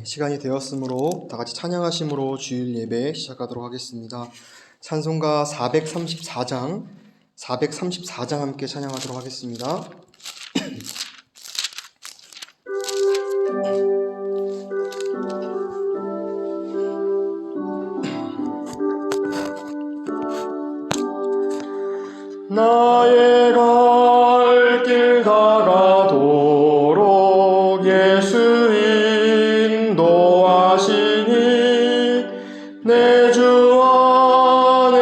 시간이 되었으므로 다 같이 찬양하심으로 주일 예배 시작하도록 하겠습니다. 찬송가 434장 함께 찬양하도록 하겠습니다. 나의 갈 길 다가도록 예수 인도하시니 내 주 안에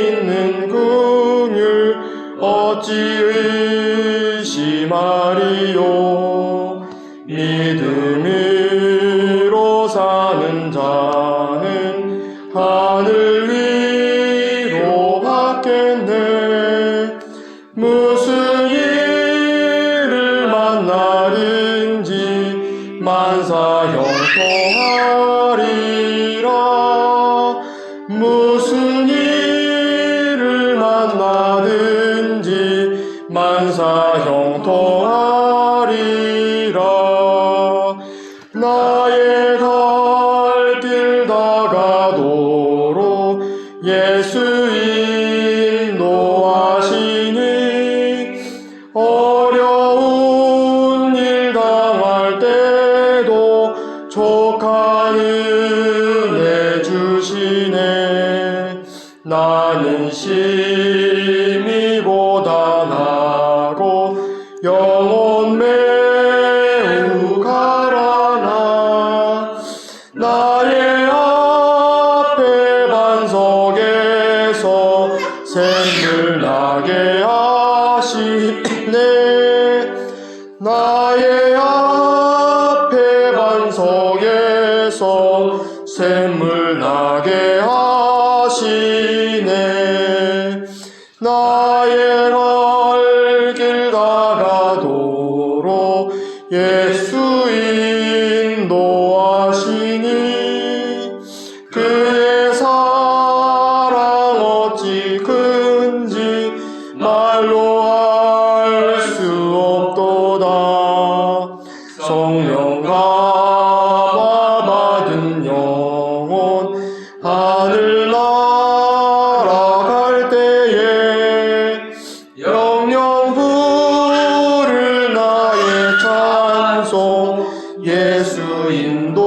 있는 긍휼 어찌 의심하리요. 믿음으로 사는 자는 하늘 위로 받겠네. 무슨 일을 만나든지 만사형통하리라. 무슨 일을 만나든지 만사형통하리라. 나의 갈 길 다가도록 예수 인도하시니 어려운 일 당할 때도 족한 은혜 주시네. 나는 심히 고단하고 영혼 매우 가라나. 나의 앞에 반석에서 샘물 나게 하시네. 나의 앞에 반석에서 샘물 나게 하시네. 나의 갈 길 다가도록 예수 인도하시니 그의 사랑 어찌 큰지 말로 알 수 없도다. 성령 감화 받은 영혼 하늘 날아갈 때에 영영 부를 나의 찬송 예수 인도하셨네.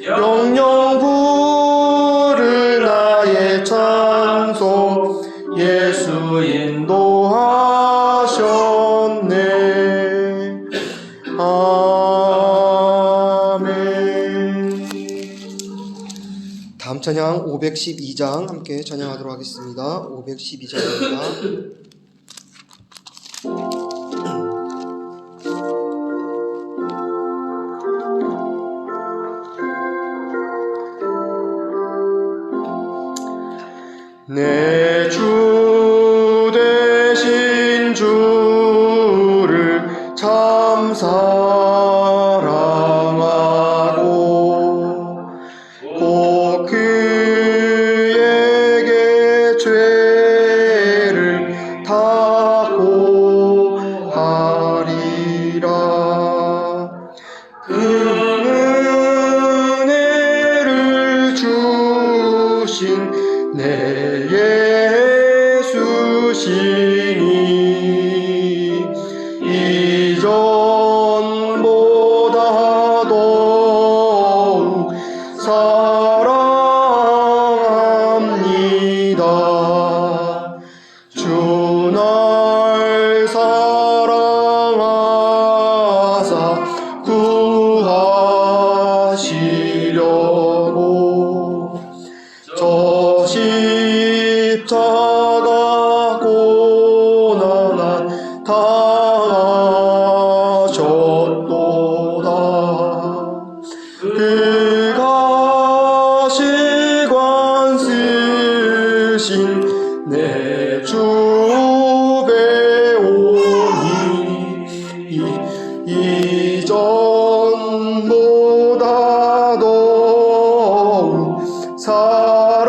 영영 부를 나의 찬송 예수 인도하셨네. 아멘. 다음 찬양 512장 함께 찬양하도록 하겠습니다. 512장입니다. 내 주 되신 주를 참 사랑하고 꼭 그에게 죄를 다 고하리라. 그 은혜를 주신 내 예수시니 이전보다 더욱 사랑합니다. 주 날 사랑하사 구하시려고 저 십자가 고난을 당하셨도다. 그가 시관 쓰신 내 주 배우니 이전보다 더욱 사랑합니다.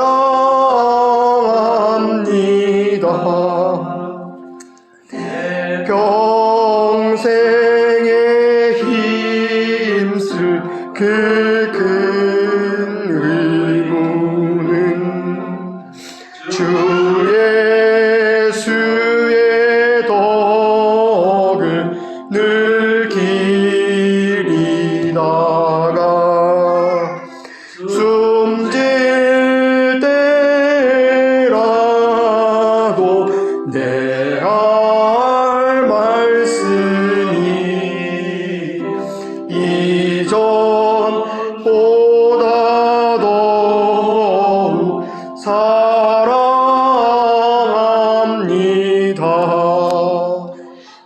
평생에 주 예수의 덕을 늘 기리다가 숨질 때라도 내 할 말씀이 이전보다 더욱 사랑합니다.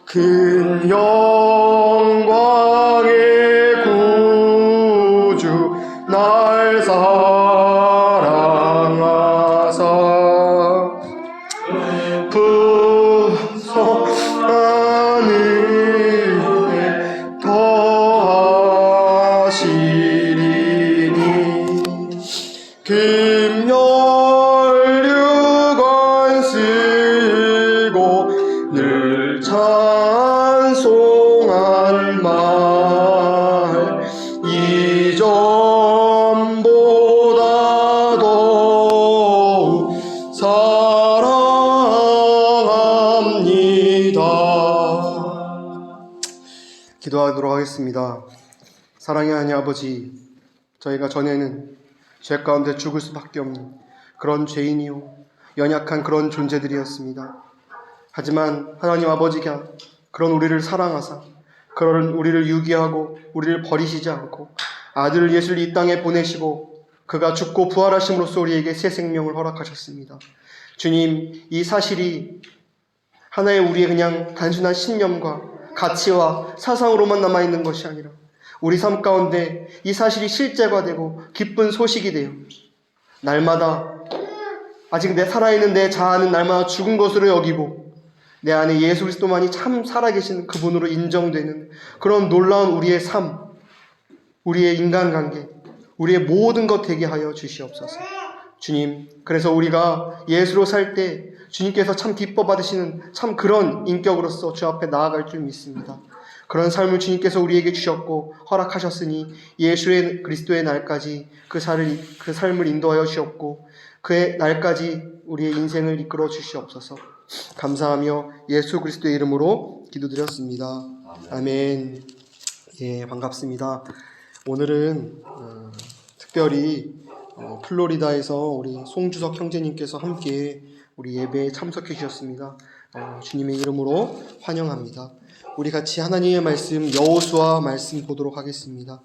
큰 영광의 구주 날 사랑하사 풍성한 은혜 더하시리니 금혈류관 쓰고 늘 찬송할 말 이전보다 더욱 사랑합니다. 기도하도록 하겠습니다. 사랑의 하나님 아버지, 저희가 전에는 죄 가운데 죽을 수밖에 없는 그런 죄인이요 연약한 그런 존재들이었습니다. 하지만 하나님 아버지가 그런 우리를 사랑하사 그런 우리를 유기하고 우리를 버리시지 않고 아들 예수를 이 땅에 보내시고 그가 죽고 부활하심으로써 우리에게 새 생명을 허락하셨습니다. 주님, 이 사실이 하나의 우리의 그냥 단순한 신념과 가치와 사상으로만 남아있는 것이 아니라 우리 삶 가운데 이 사실이 실제가 되고 기쁜 소식이 되어 날마다 아직 내 살아있는 내 자아는 날마다 죽은 것으로 여기고 내 안에 예수 그리스도만이 참 살아계신 그분으로 인정되는 그런 놀라운 우리의 삶, 우리의 인간관계, 우리의 모든 것 되게 하여 주시옵소서. 주님, 그래서 우리가 예수로 살 때 주님께서 참 기뻐 받으시는 참 그런 인격으로서 주 앞에 나아갈 줄 믿습니다. 그런 삶을 주님께서 우리에게 주셨고 허락하셨으니 예수의 그리스도의 날까지 그 삶을 인도하여 주셨고 그의 날까지 우리의 인생을 이끌어 주시옵소서. 감사하며 예수 그리스도의 이름으로 기도드렸습니다. 아멘. 예, 반갑습니다. 오늘은 특별히 플로리다에서 우리 송주석 형제님께서 함께 우리 예배에 참석해 주셨습니다. 주님의 이름으로 환영합니다. 우리 같이 하나님의 말씀 여호수아 말씀 보도록 하겠습니다.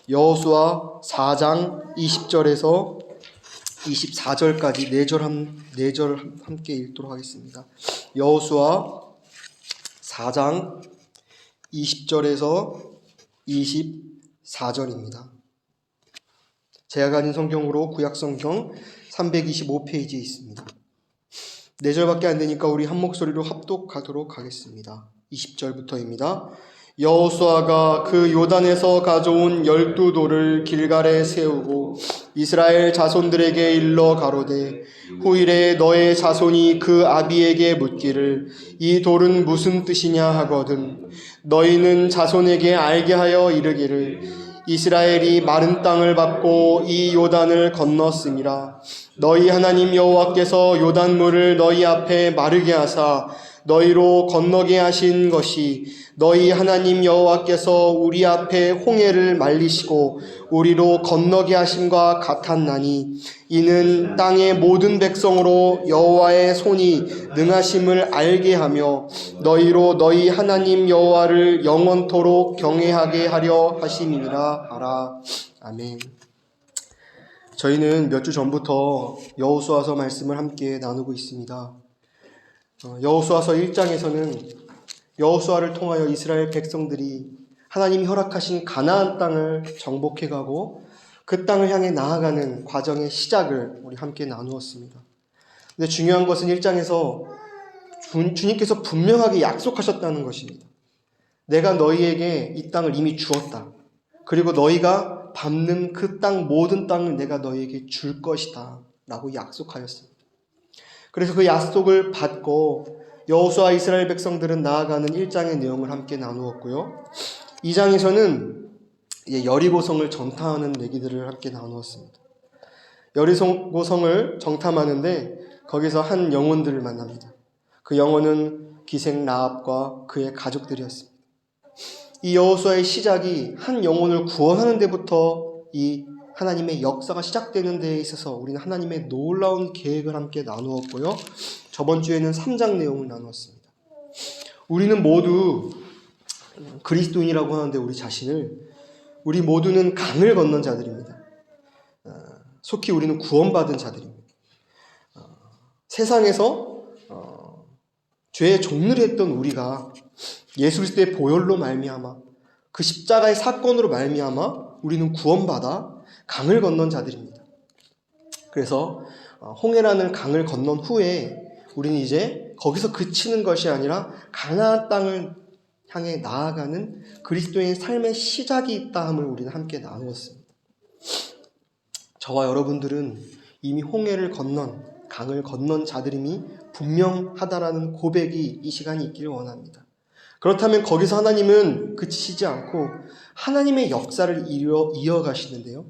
여호수아 4장 20절에서 24절까지 4절 함께 읽도록 하겠습니다. 여호수아 4장 20절에서 24절입니다. 제가 가진 성경으로 구약성경 325페이지에 있습니다. 4절밖에 안 되니까 우리 한 목소리로 합독하도록 하겠습니다. 20절부터입니다. 여호수아가 그 요단에서 가져온 12돌을 길갈에 세우고 이스라엘 자손들에게 일러 가로되 후일에 너의 자손이 그 아비에게 묻기를 이 돌은 무슨 뜻이냐 하거든 너희는 자손에게 알게 하여 이르기를 이스라엘이 마른 땅을 밟고 이 요단을 건넜음이라. 너희 하나님 여호와께서 요단물을 너희 앞에 마르게 하사 너희로 건너게 하신 것이 너희 하나님 여호와께서 우리 앞에 홍해를 말리시고 우리로 건너게 하심과 같았나니 이는 땅의 모든 백성으로 여호와의 손이 능하심을 알게 하며 너희로 너희 하나님 여호와를 영원토록 경외하게 하려 하심이니라 하라. 아멘. 저희는 몇 주 전부터 여호수아서 말씀을 함께 나누고 있습니다. 여호수아서 1장에서는 여호수아를 통하여 이스라엘 백성들이 하나님이 허락하신 가나안 땅을 정복해가고 그 땅을 향해 나아가는 과정의 시작을 우리 함께 나누었습니다. 근데 중요한 것은 1장에서 주님께서 분명하게 약속하셨다는 것입니다. 내가 너희에게 이 땅을 이미 주었다. 그리고 너희가 밟는 그 땅 모든 땅을 내가 너희에게 줄 것이다 라고 약속하였습니다. 그래서 그 약속을 받고 여호수아 이스라엘 백성들은 나아가는 1장의 내용을 함께 나누었고요. 2장에서는 여리고성을 정탐하는 얘기들을 함께 나누었습니다. 여리고성을 정탐하는데 거기서 한 영혼들을 만납니다. 그 영혼은 기생 라합과 그의 가족들이었습니다. 이 여호수아의 시작이 한 영혼을 구원하는 데부터 이 하나님의 역사가 시작되는 데에 있어서 우리는 하나님의 놀라운 계획을 함께 나누었고요. 저번 주에는 3장 내용을 나누었습니다. 우리는 모두 그리스도인이라고 하는데 우리 모두는 강을 건넌 자들입니다. 속히 우리는 구원받은 자들입니다. 세상에서 죄의 종를 했던 우리가 예수 그리스도의 보혈로 말미암아 그 십자가의 사건으로 말미암아 우리는 구원받아 강을 건넌 자들입니다. 그래서 홍해라는 강을 건넌 후에 우리는 이제 거기서 그치는 것이 아니라 가나안 땅을 향해 나아가는 그리스도의 삶의 시작이 있다 함을 우리는 함께 나누었습니다. 저와 여러분들은 이미 홍해를 건넌 강을 건넌 자들임이 분명하다라는 고백이 이 시간에 있기를 원합니다. 그렇다면 거기서 하나님은 그치시지 않고 하나님의 역사를 이어가시는데요.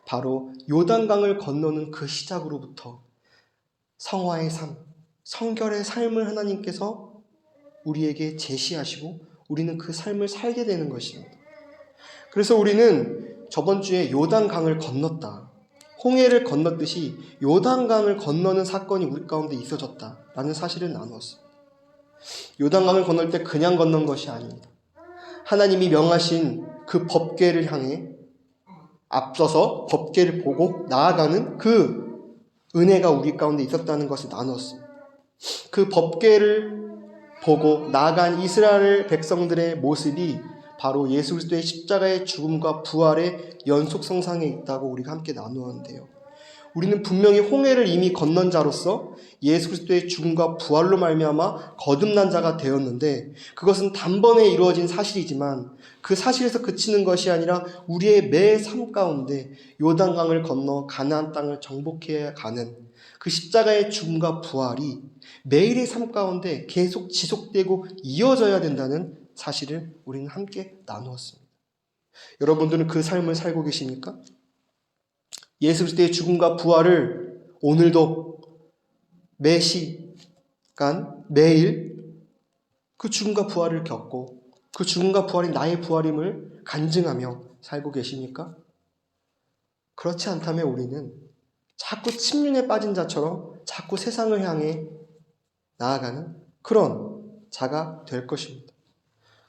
바로 요단강을 건너는 그 시작으로부터 성화의 삶, 성결의 삶을 하나님께서 우리에게 제시하시고 우리는 그 삶을 살게 되는 것입니다. 그래서 우리는 저번 주에 요단강을 건넜다. 홍해를 건넜듯이 요단강을 건너는 사건이 우리 가운데 있어졌다라는 사실을 나누었습니다. 요단강을 건널 때 그냥 건넌 것이 아닙니다. 하나님이 명하신 그 법궤를 향해 앞서서 법궤를 보고 나아가는 그 은혜가 우리 가운데 있었다는 것을 나누었습니다. 그 법궤를 보고 나아간 이스라엘 백성들의 모습이 바로 예수 그리스도의 십자가의 죽음과 부활의 연속성상에 있다고 우리가 함께 나누었는데요. 우리는 분명히 홍해를 이미 건넌 자로서 예수 그리스도의 죽음과 부활로 말미암아 거듭난 자가 되었는데 그것은 단번에 이루어진 사실이지만 그 사실에서 그치는 것이 아니라 우리의 매 삶 가운데 요단강을 건너 가나안 땅을 정복해 가는 그 십자가의 죽음과 부활이 매일의 삶 가운데 계속 지속되고 이어져야 된다는 사실을 우리는 함께 나누었습니다. 여러분들은 그 삶을 살고 계십니까? 예수 그리스도의 죽음과 부활을 오늘도 매 시간, 매일 그 죽음과 부활을 겪고 그 죽음과 부활이 나의 부활임을 간증하며 살고 계십니까? 그렇지 않다면 우리는 자꾸 침륜에 빠진 자처럼 자꾸 세상을 향해 나아가는 그런 자가 될 것입니다.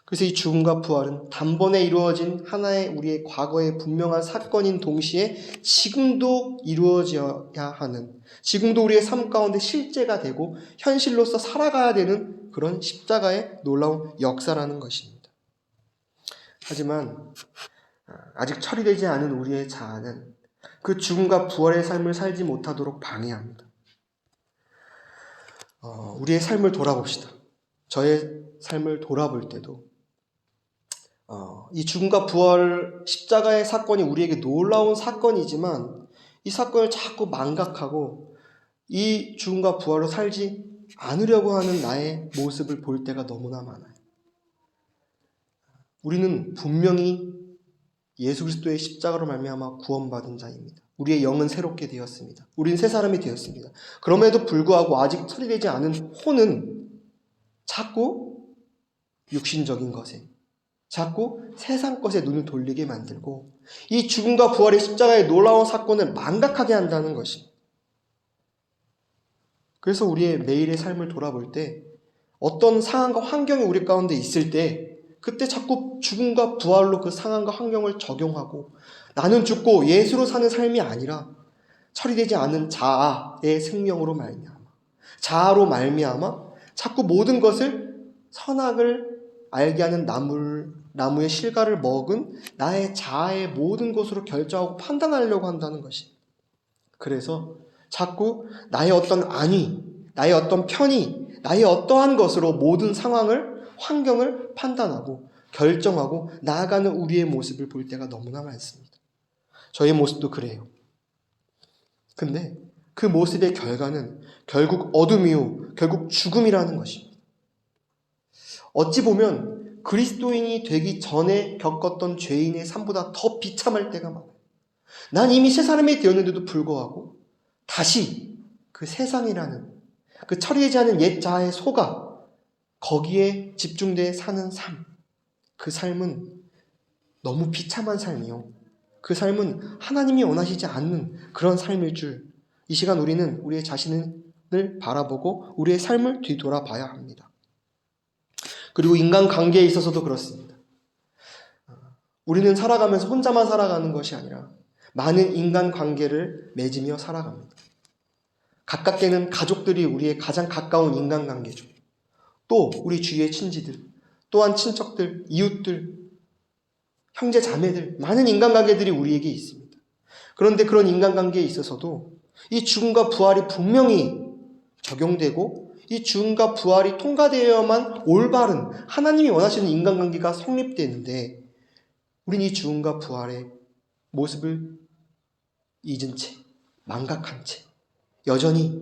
그래서 이 죽음과 부활은 단번에 이루어진 하나의 우리의 과거의 분명한 사건인 동시에 지금도 이루어져야 하는, 지금도 우리의 삶 가운데 실제가 되고 현실로서 살아가야 되는 그런 십자가의 놀라운 역사라는 것입니다. 하지만 아직 처리되지 않은 우리의 자아는 그 죽음과 부활의 삶을 살지 못하도록 방해합니다. 우리의 삶을 돌아봅시다. 저의 삶을 돌아볼 때도 이 죽음과 부활 십자가의 사건이 우리에게 놀라운 사건이지만 이 사건을 자꾸 망각하고 이 죽음과 부활로 살지 않으려고 하는 나의 모습을 볼 때가 너무나 많아요. 우리는 분명히 예수 그리스도의 십자가로 말미암아 구원받은 자입니다. 우리의 영은 새롭게 되었습니다. 우리는 새 사람이 되었습니다. 그럼에도 불구하고 아직 처리되지 않은 혼은 자꾸 육신적인 것에, 자꾸 세상 것에 눈을 돌리게 만들고 이 죽음과 부활의 십자가의 놀라운 사건을 망각하게 한다는 것입니다. 그래서 우리의 매일의 삶을 돌아볼 때 어떤 상황과 환경이 우리 가운데 있을 때 그때 자꾸 죽음과 부활로 그 상황과 환경을 적용하고 나는 죽고 예수로 사는 삶이 아니라 처리되지 않은 자아의 생명으로 말미암아, 자아로 말미암아 자꾸 모든 것을 선악을 알게 하는 나무의 실과를 먹은 나의 자아의 모든 것으로 결정하고 판단하려고 한다는 것입니다. 그래서 자꾸 나의 어떤 안위, 나의 어떤 편의, 나의 어떠한 것으로 모든 상황을, 환경을 판단하고 결정하고 나아가는 우리의 모습을 볼 때가 너무나 많습니다. 저의 모습도 그래요. 근데 그 모습의 결과는 결국 어둠이요, 결국 죽음이라는 것입니다. 어찌 보면 그리스도인이 되기 전에 겪었던 죄인의 삶보다 더 비참할 때가 많아요. 난 이미 새 사람이 되었는데도 불구하고 다시 그 세상이라는 그 처리되지 않은 옛 자아의 소가 거기에 집중돼 사는 삶, 그 삶은 너무 비참한 삶이요. 그 삶은 하나님이 원하시지 않는 그런 삶일 줄, 이 시간 우리는 우리의 자신을 바라보고 우리의 삶을 뒤돌아봐야 합니다. 그리고 인간관계에 있어서도 그렇습니다. 우리는 살아가면서 혼자만 살아가는 것이 아니라 많은 인간관계를 맺으며 살아갑니다. 가깝게는 가족들이 우리의 가장 가까운 인간관계죠. 또 우리 주위의 친지들, 또한 친척들, 이웃들, 형제 자매들, 많은 인간관계들이 우리에게 있습니다. 그런데 그런 인간관계에 있어서도 이 죽음과 부활이 분명히 적용되고 이 죽음과 부활이 통과되어야만 올바른 하나님이 원하시는 인간관계가 성립되는데 우리는 이 죽음과 부활의 모습을 잊은 채, 망각한 채 여전히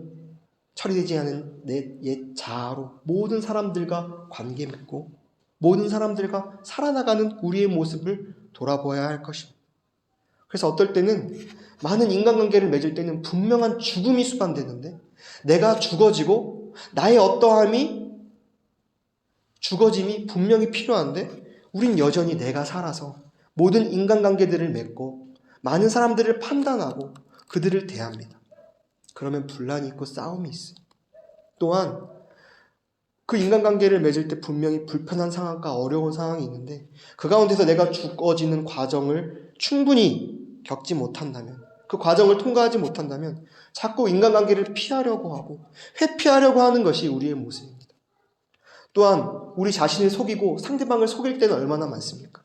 처리되지 않은 내 옛 자아로 모든 사람들과 관계 맺고 모든 사람들과 살아나가는 우리의 모습을 돌아보아야 할 것입니다. 그래서 어떨 때는 많은 인간관계를 맺을 때는 분명한 죽음이 수반되는데 내가 죽어지고 나의 어떠함이 죽어짐이 분명히 필요한데 우린 여전히 내가 살아서 모든 인간관계들을 맺고 많은 사람들을 판단하고 그들을 대합니다. 그러면 분란이 있고 싸움이 있어요. 또한 그 인간관계를 맺을 때 분명히 불편한 상황과 어려운 상황이 있는데 그 가운데서 내가 죽어지는 과정을 충분히 겪지 못한다면 그 과정을 통과하지 못한다면 자꾸 인간관계를 피하려고 하고 회피하려고 하는 것이 우리의 모습입니다. 또한 우리 자신을 속이고 상대방을 속일 때는 얼마나 많습니까?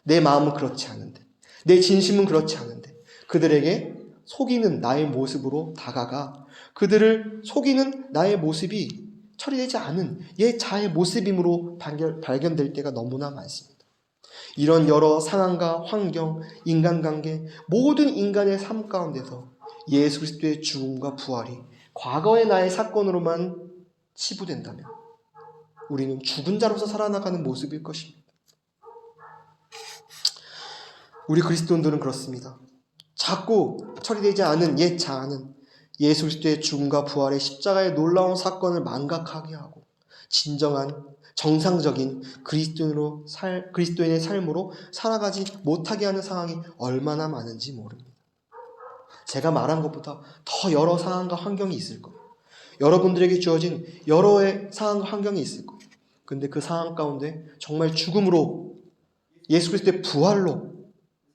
내 마음은 그렇지 않은데 내 진심은 그렇지 않은데 그들에게 속이는 나의 모습으로 다가가 그들을 속이는 나의 모습이 처리되지 않은 옛 자의 모습임으로 발견될 때가 너무나 많습니다. 이런 여러 상황과 환경, 인간관계, 모든 인간의 삶 가운데서 예수 그리스도의 죽음과 부활이 과거의 나의 사건으로만 치부된다면 우리는 죽은 자로서 살아나가는 모습일 것입니다. 우리 그리스도인들은 그렇습니다. 자꾸 처리되지 않은 옛 자아는 예수 그리스도의 죽음과 부활의 십자가의 놀라운 사건을 망각하게 하고 진정한 정상적인 그리스도인의 삶으로 살아가지 못하게 하는 상황이 얼마나 많은지 모릅니다. 제가 말한 것보다 더 여러 상황과 환경이 있을 거예요. 여러분들에게 주어진 여러의 상황과 환경이 있을 거예요. 근데 그 상황 가운데 정말 죽음으로 예수 그리스도의 부활로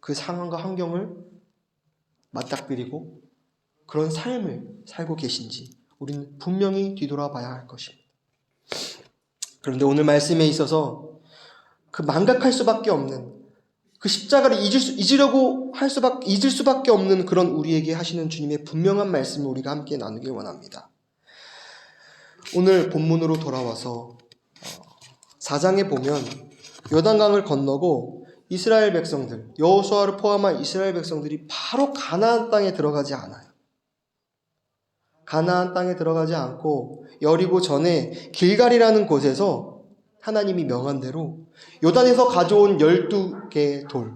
그 상황과 환경을 맞닥뜨리고 그런 삶을 살고 계신지 우리는 분명히 뒤돌아봐야 할 것입니다. 그런데 오늘 말씀에 있어서 그 망각할 수밖에 없는 그 십자가를 잊을 수밖에 없는 그런 우리에게 하시는 주님의 분명한 말씀을 우리가 함께 나누길 원합니다. 오늘 본문으로 돌아와서 4장에 보면 요단강을 건너고 이스라엘 백성들, 여호수아를 포함한 이스라엘 백성들이 바로 가나안 땅에 들어가지 않아요. 가나안 땅에 들어가지 않고 여리고 전에 길갈이라는 곳에서 하나님이 명한 대로 요단에서 가져온 12개의 돌,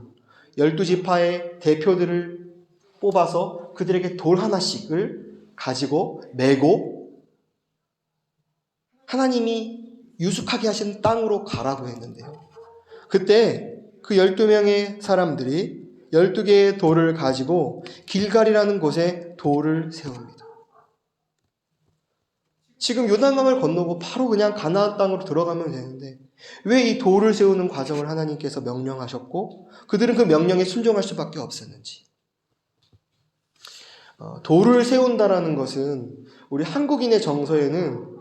12지파의 대표들을 뽑아서 그들에게 돌 하나씩을 가지고 메고 하나님이 유숙하게 하신 땅으로 가라고 했는데요. 그때 그 12명의 사람들이 12개의 돌을 가지고 길갈이라는 곳에 돌을 세웁니다. 지금 요단강을 건너고 바로 그냥 가나안 땅으로 들어가면 되는데 왜 이 돌을 세우는 과정을 하나님께서 명령하셨고 그들은 그 명령에 순종할 수밖에 없었는지. 돌을 세운다라는 것은 우리 한국인의 정서에는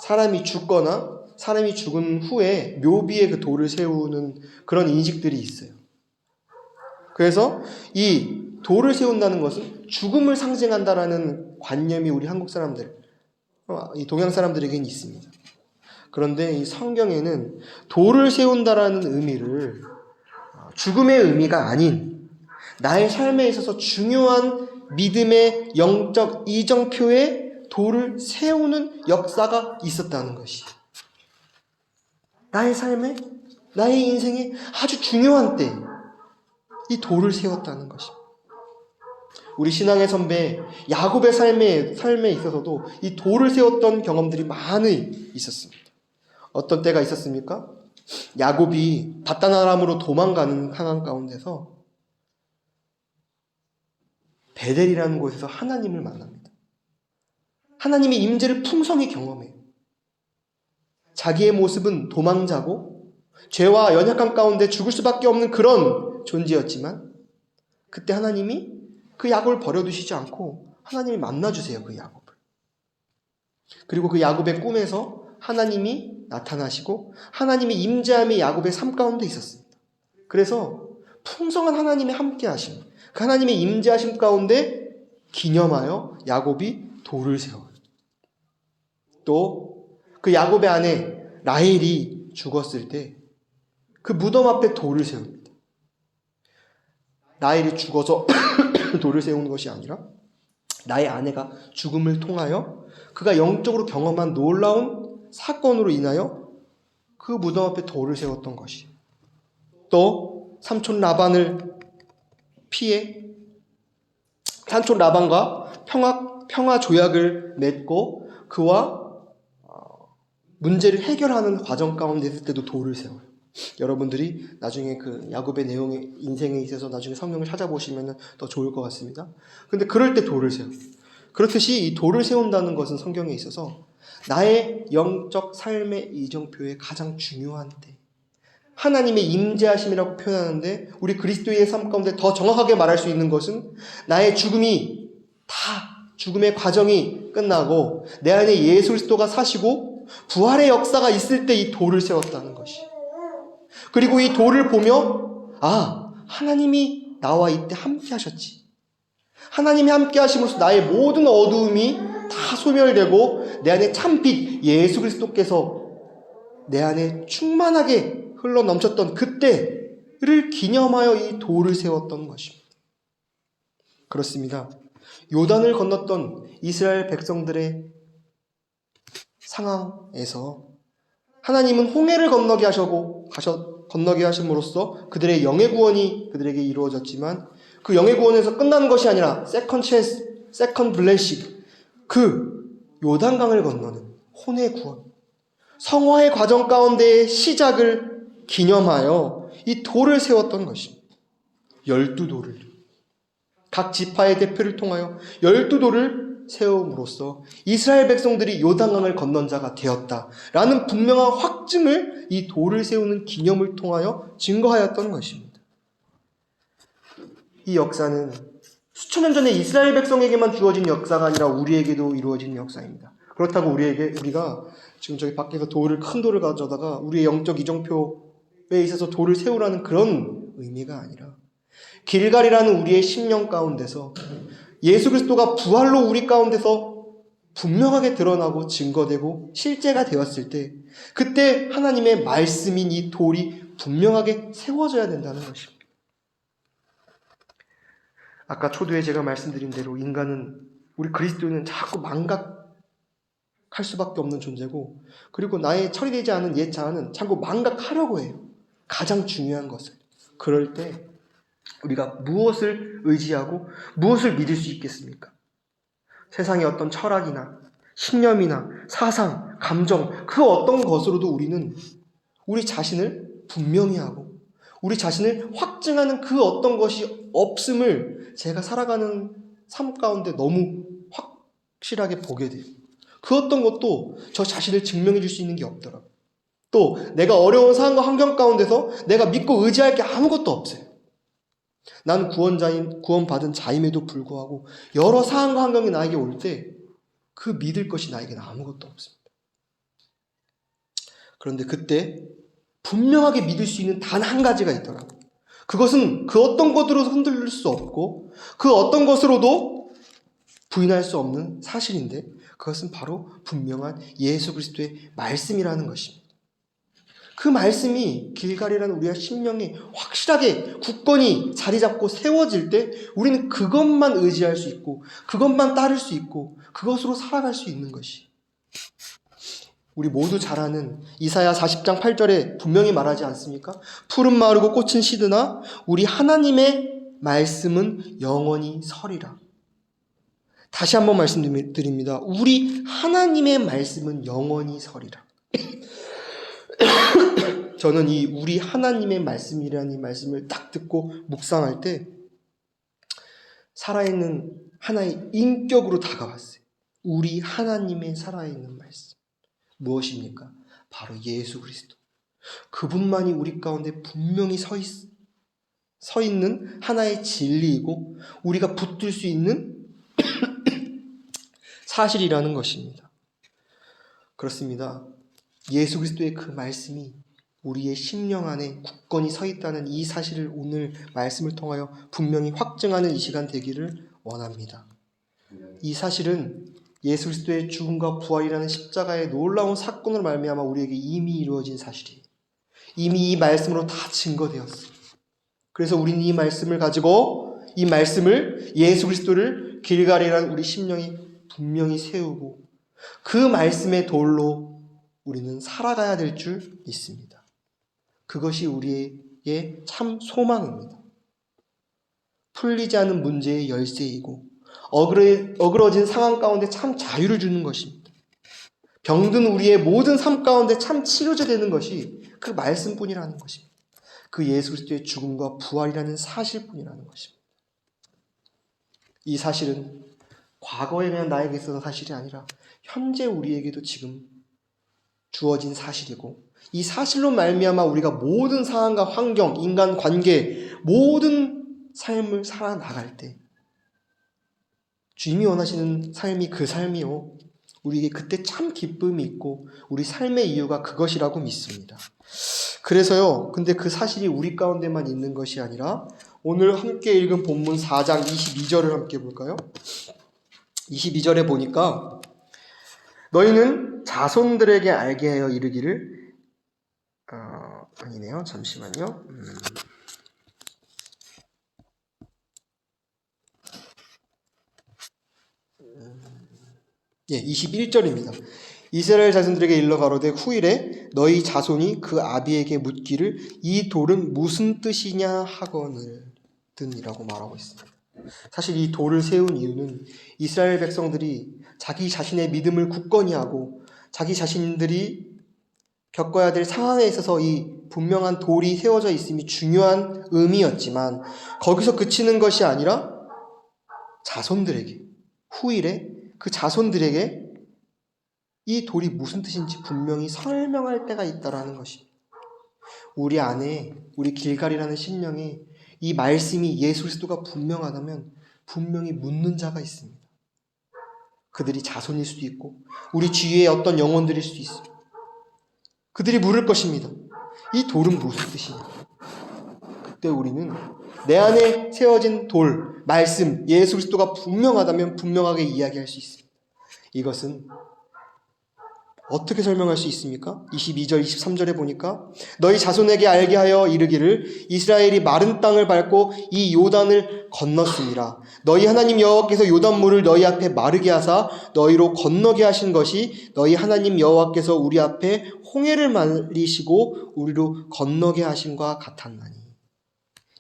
사람이 죽거나 사람이 죽은 후에 묘비에 그 돌을 세우는 그런 인식들이 있어요. 그래서 이 돌을 세운다는 것은 죽음을 상징한다라는 관념이 우리 한국 사람들, 이 동양 사람들에게는 있습니다. 그런데 이 성경에는 돌을 세운다라는 의미를 죽음의 의미가 아닌 나의 삶에 있어서 중요한 믿음의 영적 이정표에 돌을 세우는 역사가 있었다는 것이 나의 삶에, 나의 인생에 아주 중요한 때 이 돌을 세웠다는 것입니다. 우리 신앙의 선배 야곱의 삶에 있어서도 이 돌을 세웠던 경험들이 많이 있었습니다. 어떤 때가 있었습니까? 야곱이 바단 아람으로 도망가는 상황 가운데서 베델이라는 곳에서 하나님을 만납니다. 하나님의 임재를 풍성히 경험해요. 자기의 모습은 도망자고 죄와 연약함 가운데 죽을 수밖에 없는 그런 존재였지만 그때 하나님이 그 야곱을 버려두시지 않고 하나님이 만나주세요. 그 야곱을. 그리고 그 야곱의 꿈에서 하나님이 나타나시고 하나님의 임재함이 야곱의 삶 가운데 있었습니다. 그래서 풍성한 하나님의 함께하심, 그 하나님의 임재하심 가운데 기념하여 야곱이 돌을 세워요. 또 그 야곱의 아내 라헬이 죽었을 때 그 무덤 앞에 돌을 세웁니다. 라헬이 죽어서 돌을 세우는 것이 아니라 나의 아내가 죽음을 통하여 그가 영적으로 경험한 놀라운 사건으로 인하여 그 무덤 앞에 돌을 세웠던 것이. 또 삼촌 라반을 피해 삼촌 라반과 평화 조약을 맺고 그와 문제를 해결하는 과정 가운데 있을 때도 돌을 세워요. 여러분들이 나중에 그 야곱의 내용의 인생에 있어서 나중에 성경을 찾아보시면 더 좋을 것 같습니다. 근데 그럴 때 돌을 세워요. 그렇듯이 이 돌을 세운다는 것은 성경에 있어서 나의 영적 삶의 이정표의 가장 중요한 때, 하나님의 임재하심이라고 표현하는데 우리 그리스도의 삶 가운데 더 정확하게 말할 수 있는 것은 나의 죽음의 과정이 끝나고 내 안에 예수 그리스도가 사시고 부활의 역사가 있을 때 이 돌을 세웠다는 것이. 그리고 이 돌을 보며 하나님이 나와 이때 함께 하셨지. 하나님이 함께 하심으로써 나의 모든 어두움이 다 소멸되고 내 안에 참빛 예수 그리스도께서 내 안에 충만하게 흘러 넘쳤던 그때를 기념하여 이 돌을 세웠던 것입니다. 그렇습니다. 요단을 건넜던 이스라엘 백성들의 상황에서 하나님은 홍해를 건너게 하심으로써 그들의 영의 구원이 그들에게 이루어졌지만 그 영의 구원에서 끝나는 것이 아니라 세컨 찬스, 세컨 블레싱, 그 요단강을 건너는 혼의 구원, 성화의 과정 가운데의 시작을 기념하여 이 돌을 세웠던 것입니다. 12돌을 각 지파의 대표를 통하여 12돌을 세움으로써 이스라엘 백성들이 요단강을 건넌 자가 되었다라는 분명한 확증을 이 돌을 세우는 기념을 통하여 증거하였던 것입니다. 이 역사는 수천 년 전에 이스라엘 백성에게만 주어진 역사가 아니라 우리에게도 이루어진 역사입니다. 그렇다고 우리가 지금 저기 밖에서 큰 돌을 가져다가 우리의 영적 이정표에 있어서 돌을 세우라는 그런 의미가 아니라 길갈이라는 우리의 심령 가운데서 예수 그리스도가 부활로 우리 가운데서 분명하게 드러나고 증거되고 실제가 되었을 때 그때 하나님의 말씀인 이 돌이 분명하게 세워져야 된다는 것입니다. 아까 초두에 제가 말씀드린 대로 우리 그리스도인은 자꾸 망각할 수밖에 없는 존재고 그리고 나의 처리되지 않은 옛 자아는 자꾸 망각하려고 해요. 가장 중요한 것을. 그럴 때 우리가 무엇을 의지하고 무엇을 믿을 수 있겠습니까? 세상의 어떤 철학이나 신념이나 사상, 감정 그 어떤 것으로도 우리는 우리 자신을 분명히 하고 우리 자신을 확증하는 그 어떤 것이 없음을 제가 살아가는 삶 가운데 너무 확실하게 보게 돼요. 그 어떤 것도 저 자신을 증명해 줄 수 있는 게 없더라고요. 또 내가 어려운 상황과 환경 가운데서 내가 믿고 의지할 게 아무것도 없어요. 나는 구원받은 자임에도 불구하고 여러 상황과 환경이 나에게 올 때 그 믿을 것이 나에게는 아무것도 없습니다. 그런데 그때 분명하게 믿을 수 있는 단 한 가지가 있더라고요. 그것은 그 어떤 것으로도 흔들릴 수 없고 그 어떤 것으로도 부인할 수 없는 사실인데 그것은 바로 분명한 예수 그리스도의 말씀이라는 것입니다. 그 말씀이 길갈이라는 우리의 심령에 확실하게 굳건히 자리 잡고 세워질 때 우리는 그것만 의지할 수 있고 그것만 따를 수 있고 그것으로 살아갈 수 있는 것이 우리 모두 잘 아는 이사야 40장 8절에 분명히 말하지 않습니까? 푸른 마르고 꽃은 시드나 우리 하나님의 말씀은 영원히 서리라. 다시 한번 말씀드립니다. 우리 하나님의 말씀은 영원히 서리라. 저는 이 우리 하나님의 말씀이라는 이 말씀을 딱 듣고 묵상할 때 살아있는 하나의 인격으로 다가왔어요. 우리 하나님의 살아있는 말씀. 무엇입니까? 바로 예수 그리스도. 그분만이 우리 가운데 분명히 서 있는 하나의 진리이고 우리가 붙들 수 있는 사실이라는 것입니다. 그렇습니다. 예수 그리스도의 그 말씀이 우리의 심령 안에 굳건히 서 있다는 이 사실을 오늘 말씀을 통하여 분명히 확증하는 이 시간 되기를 원합니다. 이 사실은 예수 그리스도의 죽음과 부활이라는 십자가의 놀라운 사건으로 말미암아 우리에게 이미 이루어진 사실이에요. 이미 이 말씀으로 다 증거되었어요. 그래서 우리는 이 말씀을 가지고 이 말씀을 예수 그리스도를 길갈이라는 우리 심령이 분명히 세우고 그 말씀의 돌로 우리는 살아가야 될 줄 믿습니다. 그것이 우리의 참 소망입니다. 풀리지 않은 문제의 열쇠이고 어그러진 상황 가운데 참 자유를 주는 것입니다. 병든 우리의 모든 삶 가운데 참 치료제 되는 것이 그 말씀뿐이라는 것입니다. 그 예수 그리스도의 죽음과 부활이라는 사실뿐이라는 것입니다. 이 사실은 과거에 그냥 나에게 있어서 사실이 아니라 현재 우리에게도 지금 주어진 사실이고 이 사실로 말미암아 우리가 모든 상황과 환경, 인간관계, 모든 삶을 살아나갈 때 주님이 원하시는 삶이 그 삶이요. 우리에게 그때 참 기쁨이 있고 우리 삶의 이유가 그것이라고 믿습니다. 그래서요. 근데 그 사실이 우리 가운데만 있는 것이 아니라 오늘 함께 읽은 본문 4장 22절을 함께 볼까요? 22절에 보니까 너희는 자손들에게 알게 하여 이르기를 아니네요. 잠시만요. 예, 21절입니다. 이스라엘 자손들에게 일러 가로되 후일에 너희 자손이 그 아비에게 묻기를 이 돌은 무슨 뜻이냐 하거늘 든이라고 말하고 있습니다. 사실 이 돌을 세운 이유는 이스라엘 백성들이 자기 자신의 믿음을 굳건히 하고 자기 자신들이 겪어야 될 상황에 있어서 이 분명한 돌이 세워져 있음이 중요한 의미였지만 거기서 그치는 것이 아니라 자손들에게 후일에 그 자손들에게 이 돌이 무슨 뜻인지 분명히 설명할 때가 있다라는 것입니다. 우리 안에 우리 길갈이라는 심령에 이 말씀이 예수 그리스도가 분명하다면 분명히 묻는 자가 있습니다. 그들이 자손일 수도 있고 우리 주위의 어떤 영혼들일 수도 있습니다. 그들이 물을 것입니다. 이 돌은 무슨 뜻이냐? 그때 우리는 내 안에 세워진 돌, 말씀, 예수 그리스도가 분명하다면 분명하게 이야기할 수 있습니다. 이것은 어떻게 설명할 수 있습니까? 22절, 23절에 보니까 너희 자손에게 알게 하여 이르기를 이스라엘이 마른 땅을 밟고 이 요단을 건넜습니다. 너희 하나님 여호와께서 요단물을 너희 앞에 마르게 하사 너희로 건너게 하신 것이 너희 하나님 여호와께서 우리 앞에 홍해를 말리시고 우리로 건너게 하심과 같았나니.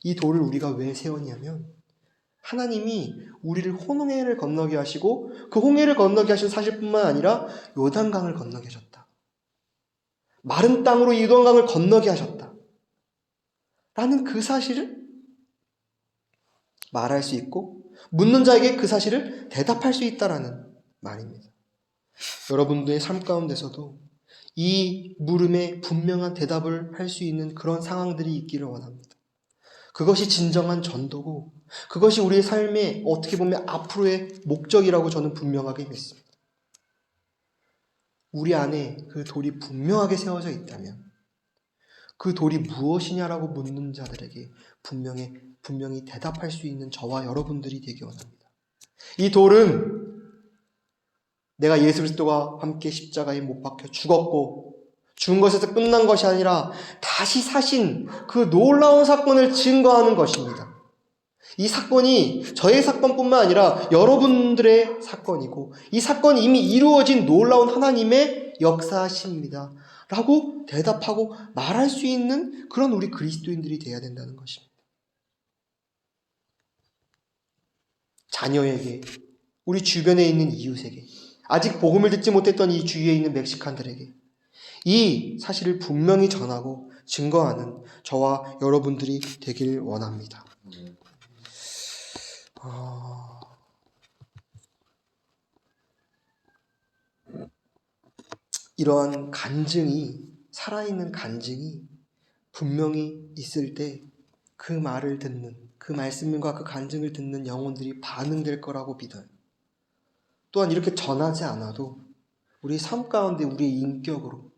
이 돌을 우리가 왜 세웠냐면 하나님이 우리를 홍해를 건너게 하시고 그 홍해를 건너게 하신 사실뿐만 아니라 요단강을 건너게 하셨다. 마른 땅으로 요단강을 건너게 하셨다. 라는 그 사실을 말할 수 있고 묻는 자에게 그 사실을 대답할 수 있다라는 말입니다. 여러분들의 삶 가운데서도 이 물음에 분명한 대답을 할 수 있는 그런 상황들이 있기를 원합니다. 그것이 진정한 전도고 그것이 우리의 삶의 어떻게 보면 앞으로의 목적이라고 저는 분명하게 믿습니다. 우리 안에 그 돌이 분명하게 세워져 있다면 그 돌이 무엇이냐라고 묻는 자들에게 분명히 대답할 수 있는 저와 여러분들이 되기 원합니다. 이 돌은 내가 예수 그리스도와 함께 십자가에 못 박혀 죽었고 죽은 것에서 끝난 것이 아니라 다시 사신 그 놀라운 사건을 증거하는 것입니다. 이 사건이 저의 사건뿐만 아니라 여러분들의 사건이고 이 사건이 이미 이루어진 놀라운 하나님의 역사십니다. 라고 대답하고 말할 수 있는 그런 우리 그리스도인들이 되어야 된다는 것입니다. 자녀에게 우리 주변에 있는 이웃에게, 아직 복음을 듣지 못했던 이 주위에 있는 멕시칸들에게 이 사실을 분명히 전하고 증거하는 저와 여러분들이 되길 원합니다. 이러한 간증이, 살아있는 간증이 분명히 있을 때 그 말을 듣는, 그 말씀과 그 간증을 듣는 영혼들이 반응될 거라고 믿어요. 또한 이렇게 전하지 않아도 우리 삶 가운데 우리의 인격으로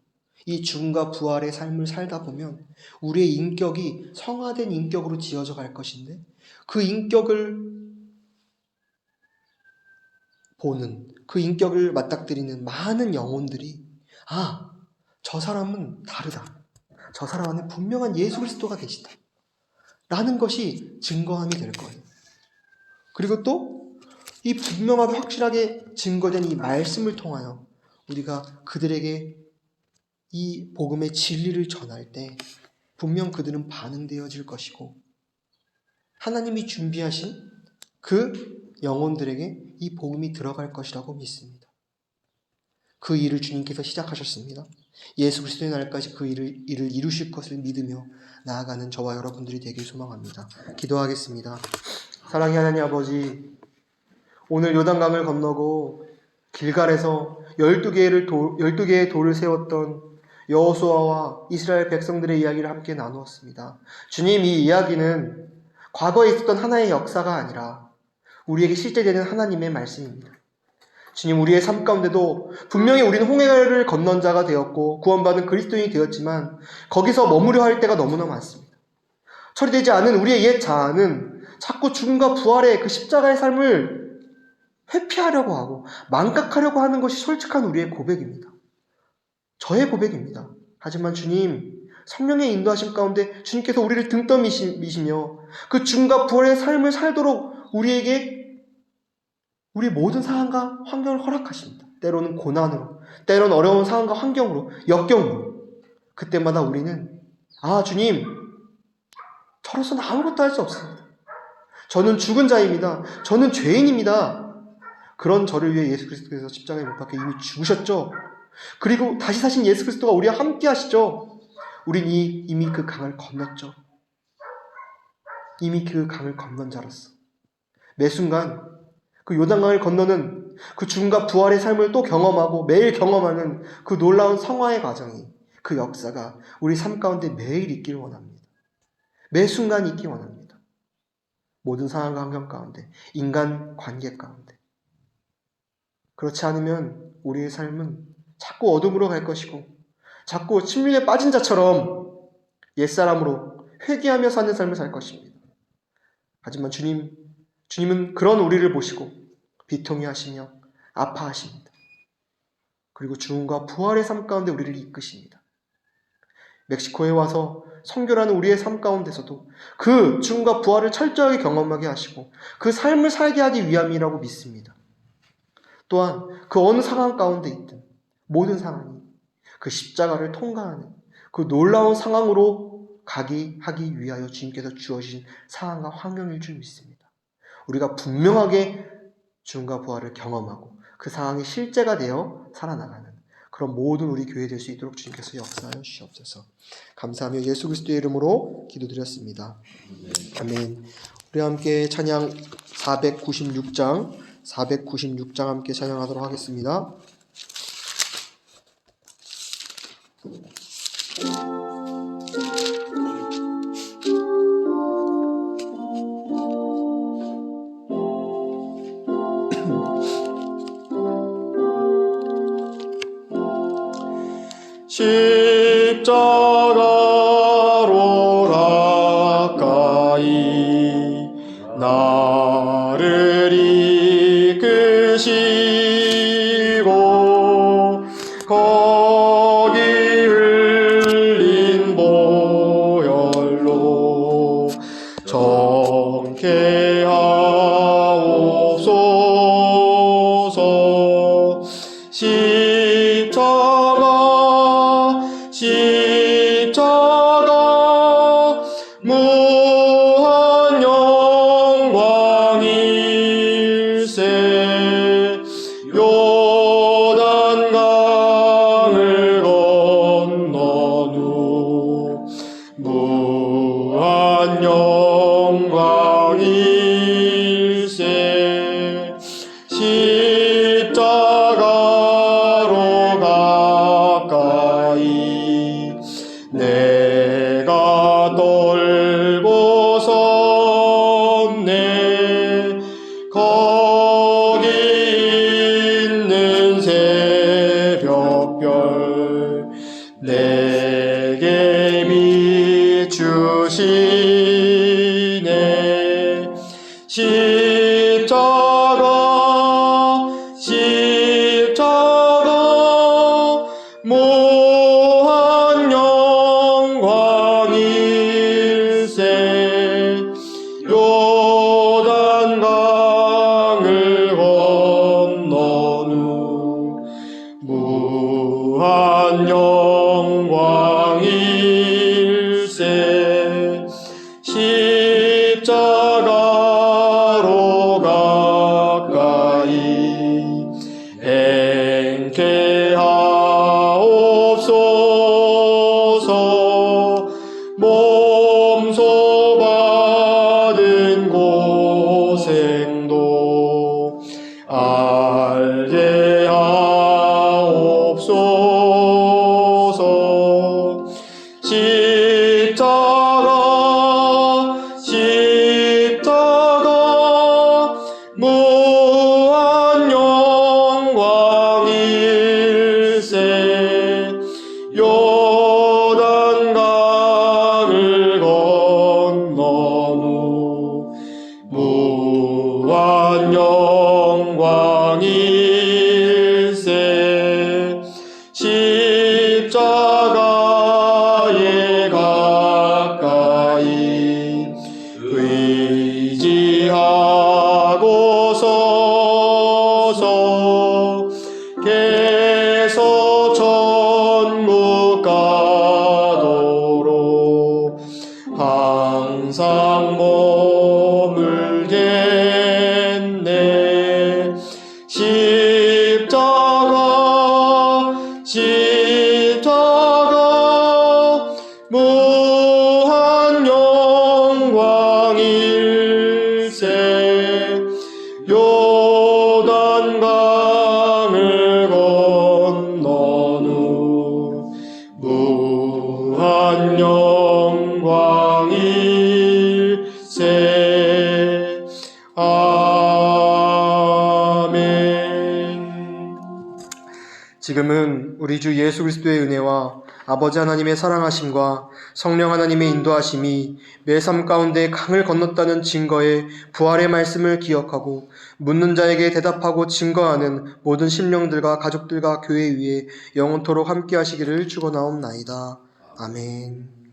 이 죽음과 부활의 삶을 살다 보면 우리의 인격이 성화된 인격으로 지어져 갈 것인데, 그 인격을 보는, 그 인격을 맞닥뜨리는 많은 영혼들이 저 사람은 다르다, 저 사람 안에 분명한 예수 그리스도가 계시다 라는 것이 증거함이 될 거예요. 그리고 또 이 분명하게 확실하게 증거된 이 말씀을 통하여 우리가 그들에게 이 복음의 진리를 전할 때 분명 그들은 반응되어질 것이고, 하나님이 준비하신 그 영혼들에게 이 복음이 들어갈 것이라고 믿습니다. 그 일을 주님께서 시작하셨습니다. 예수 그리스도의 날까지 그 일을 이루실 것을 믿으며 나아가는 저와 여러분들이 되길 소망합니다. 기도하겠습니다. 사랑의 하나님 아버지, 오늘 요단강을 건너고 길갈에서 12개의 돌을 세웠던 여호수아와 이스라엘 백성들의 이야기를 함께 나누었습니다. 주님, 이 이야기는 과거에 있었던 하나의 역사가 아니라 우리에게 실제되는 하나님의 말씀입니다. 주님, 우리의 삶 가운데도 분명히 우리는 홍해를 건넌 자가 되었고 구원받은 그리스도인이 되었지만 거기서 머무려 할 때가 너무나 많습니다. 처리되지 않은 우리의 옛 자아는 자꾸 죽음과 부활의 그 십자가의 삶을 회피하려고 하고 망각하려고 하는 것이 솔직한 우리의 고백입니다. 저의 고백입니다. 하지만 주님, 성령의 인도하심 가운데 주님께서 우리를 등떠미시며 그 죽음과 부활의 삶을 살도록 우리에게 우리 모든 상황과 환경을 허락하십니다. 때로는 고난으로, 때로는 어려운 상황과 환경으로, 역경으로. 그때마다 우리는 주님, 저로서는 아무것도 할 수 없습니다. 저는 죽은 자입니다. 저는 죄인입니다. 그런 저를 위해 예수 그리스도께서 십자가에 못 박혀 이미 죽으셨죠. 그리고 다시 사신 예수 그리스도가 우리와 함께 하시죠. 우린 이미 그 강을 건넜죠. 이미 그 강을 건넌 자로서 매 순간 그 요단강을 건너는 그 죽음과 부활의 삶을 또 경험하고 매일 경험하는 그 놀라운 성화의 과정이, 그 역사가 우리 삶 가운데 매일 있기를 원합니다. 매 순간 있기 원합니다. 모든 상황과 환경 가운데, 인간 관계 가운데. 그렇지 않으면 우리의 삶은 자꾸 어둠으로 갈 것이고 자꾸 침륜에 빠진 자처럼 옛사람으로 회개하며 사는 삶을 살 것입니다. 하지만 주님은 그런 우리를 보시고 비통해 하시며 아파하십니다. 그리고 죽음과 부활의 삶 가운데 우리를 이끄십니다. 멕시코에 와서 선교라는 우리의 삶 가운데서도 그 죽음과 부활을 철저하게 경험하게 하시고 그 삶을 살게 하기 위함이라고 믿습니다. 또한 그 어느 상황 가운데 있든 모든 상황이 그 십자가를 통과하는 그 놀라운 상황으로 하기 위하여 주님께서 주어진 상황과 환경일 줄 믿습니다. 우리가 분명하게 죽음과 부활을 경험하고 그 상황이 실제가 되어 살아나가는 그런 모든 우리 교회 될 수 있도록 주님께서 역사하여 주시옵소서. 감사하며 예수 그리스도의 이름으로 기도드렸습니다. 아멘. 우리 함께 찬양 496장 함께 찬양하도록 하겠습니다. 십자가로 가까이 나를 이끄시고 거기 흘린 보혈로 정케하옵소서. 십자가 무한 영광일세. 요단강을 건넌 후 무한 영광일세 십자가로 가까이 내가 떨고 섰네 거기 있는 새벽별 내게 비추시네 십자가 무한 영광일세 요단강을 건넌 후 무한 영광일세 십자가로 가까이 행케하옵소서 몸소 받은 고생도 알게 하옵소서 십자가 무한 영광일세 요단강을 건넌 후 무한 영광일세 십자가에 가까이 의지하고 서서 계속 천국 가도록 항상 머물겠네 십자가 무한 영광일세 요단강을 건넌 후 무한 영광일세 아멘. 지금은 우리 주 예수 그리스도의 은혜와 아버지 하나님의 사랑하심과 성령 하나님의 인도하심이 매 삶 가운데 강을 건넜다는 증거의 부활의 말씀을 기억하고 묻는 자에게 대답하고 증거하는 모든 심령들과 가족들과 교회 위에 영원토록 함께 하시기를 축원하옵나이다. 아멘.